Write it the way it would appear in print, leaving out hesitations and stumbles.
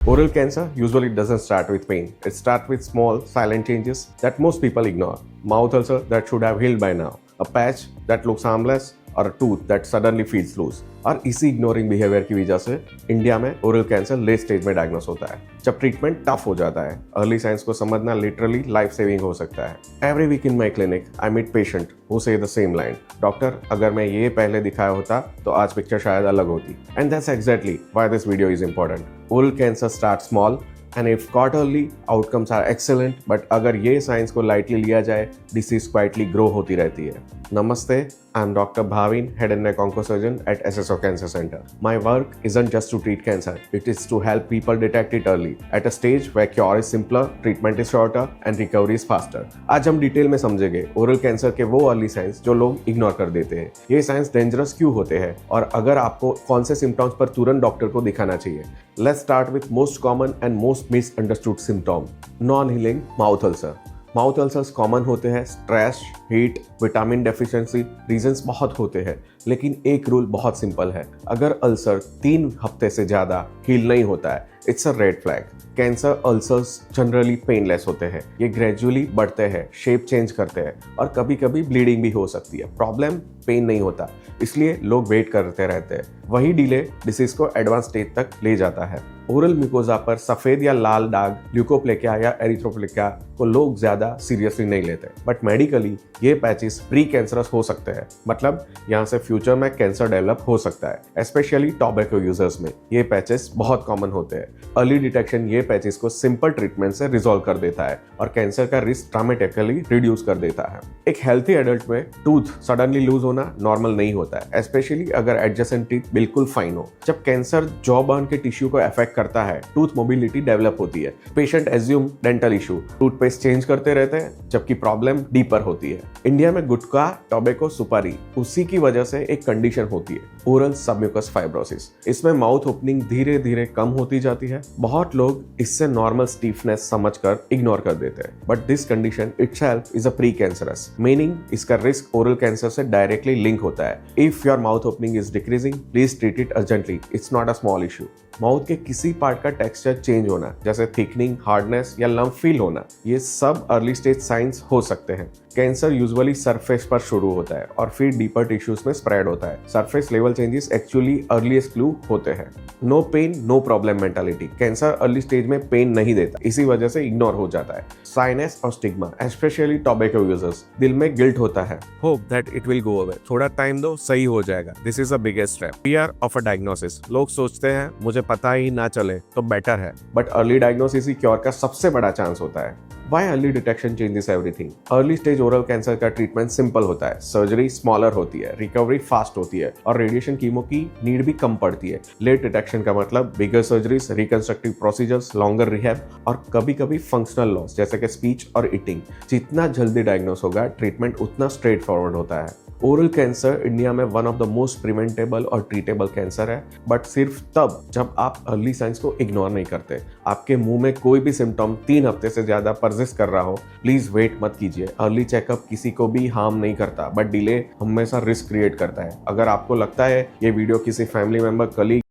Oral cancer usually doesn't start with pain. It starts with small, silent changes that most people ignore. Mouth ulcer that should have healed by now. A patch that looks harmless और a tooth that suddenly feels loose. और इसी ignoring behaviour की वजह से India में oral cancer late stage में diagnose होता है, जब ट्रीटमेंट टफ हो जाता है। अर्ली साइंस को समझना लिटरली लाइफ सेविंग हो सकता है। Every week in my clinic I meet patient who say the same line, doctor अगर मैं ये पहले दिखाया होता तो आज पिक्चर शायद अलग होती। And that's exactly why this video is important. Oral cancer start small and if caught early outcomes are excellent, but अगर ये साइंस को लाइटली लिया जाए डिसीज क्वाइटली ग्रो होती रहती है। नमस्ते, I am doctor Bhavin, head and neck oncosurgeon at SSO Cancer Center. My work isn't just to treat cancer, it is to help people detect it early, at a stage where cure is simpler, treatment is shorter and recovery is faster. आज हम detail में समझेंगे oral cancer के वो early signs जो लोग ignore कर देते हैं। ये साइंस डेंजरस क्यों होते हैं और अगर आपको कौन से सिम्टम्स पर तुरंत डॉक्टर को दिखाना चाहिए। Let's start with most common and most misunderstood symptom, non healing mouth ulcer. Mouth ulcers common होते हैं stress, heat, vitamin deficiency, reasons बहुत होते हैं, लेकिन एक रूल बहुत सिंपल है। अगर अल्सर 3 हफ्ते से ज़्यादा हील नहीं होता है, it's a red flag. Cancer ulcers generally painless होते हैं, ये ग्रेजुअली बढ़ते हैं, शेप चेंज करते हैं और कभी कभी ब्लीडिंग भी हो सकती है। प्रॉब्लम पेन नहीं होता, इसलिए लोग वेट करते रहते हैं। वही डिले डिसीज को एडवांस स्टेज तक ले जाता है। ओरल म्यूकोजा पर सफेद या लाल दाग, ल्यूकोप्लेकिया या एरिथ्रोप्लेकिया को लोग ज्यादा सीरियसली नहीं लेते, बट मेडिकली ये पैचेस प्री कैंसरस हो सकते हैं। मतलब यहाँ से फ्यूचर में कैंसर डेवलप हो सकता है। स्पेशली टोबैको यूजर्स में ये पैचेस बहुत कॉमन होते हैं। अर्ली डिटेक्शन ये पैचेस को सिंपल ट्रीटमेंट से रिजॉल्व कर देता है और कैंसर का रिस्क ड्रामेटिकली रिड्यूस कर देता है। एक हेल्थी एडल्ट में टूथ सडनली लूज होना नॉर्मल नहीं होता है, स्पेशली अगर एडजेसेंट टीथ बिल्कुल फाइन हो। जब कैंसर जॉ बर्न के टिश्यू को अफेक्ट करता है, टूथ मोबिलिटी डेवलप होती है। Patient assume dental issue, toothpaste change करते रहते हैं, जबकि प्रॉब्लम डीपर होती है। इंडिया में गुटखा, टोबैको, सुपारी, उसी की वजह से एक कंडीशन होती है, ओरल सबम्यूकस फाइब्रोसिस। इसमें माउथ ओपनिंग धीरे धीरे कम होती जाती है। बहुत लोग इससे नॉर्मल स्टीफनेस समझकर इग्नोर कर देते हैं, but this condition itself is a pre cancerous, meaning इसका रिस्क ओरल कैंसर से डायरेक्टली लिंक होता है। If your mouth opening is decreasing, please treat it urgently, it's not a small issue. Mouth के किसी part का texture change होना, जैसे thickening, hardness या लंप फील होना, ये सब अर्ली स्टेज साइंस हो सकते हैं। कैंसर यूजुअली सरफेस पर शुरू होता है और फिर डीपर टिश्यूज में स्प्रेड होता है। Surface level changes actually earliest clue होते हैं। No pain no problem mentality, cancer early stage में पेन नहीं देता, इसी वजह से इग्नोर हो जाता है। साइनस और स्टिग्मा, स्पेशली टोबैको यूजर्स, दिल में गिल्ट होता है, hope that it will go away, थोड़ा टाइम दो सही हो जाएगा। This is the biggest step. Fear of a diagnosis, लोग सोचते हैं मुझे पता ही ना चले तो बेटर है, but early diagnosis he cure का सबसे बड़ा चांस होता है। Why early detection changes everything? Early stage oral cancer का ट्रीटमेंट सिंपल होता है, सर्जरी स्मॉलर होती है, रिकवरी फास्ट होती है और रेडिएशन कीमो की नीड भी कम पड़ती है। लेट डिटेक्शन का मतलब bigger surgeries, reconstructive procedures, longer rehab और कभी कभी फंक्शनल लॉस जैसे कि स्पीच और ईटिंग। जितना जल्दी डायग्नोस होगा ट्रीटमेंट उतना स्ट्रेट फॉरवर्ड होता है। ओरल कैंसर इंडिया में one of the most preventable और ट्रीटेबल कैंसर है, बट सिर्फ तब जब आप अर्ली साइंस को इग्नोर नहीं करते। आपके मुंह में कोई भी सिम्टम 3 हफ्ते से ज्यादा परसिस्ट कर रहा हो, प्लीज वेट मत कीजिए। अर्ली चेकअप किसी को भी हार्म नहीं करता, बट डिले हमेशा रिस्क क्रिएट करता है। अगर आपको लगता है ये वीडियो किसी फैमिली मेंबर, कलीग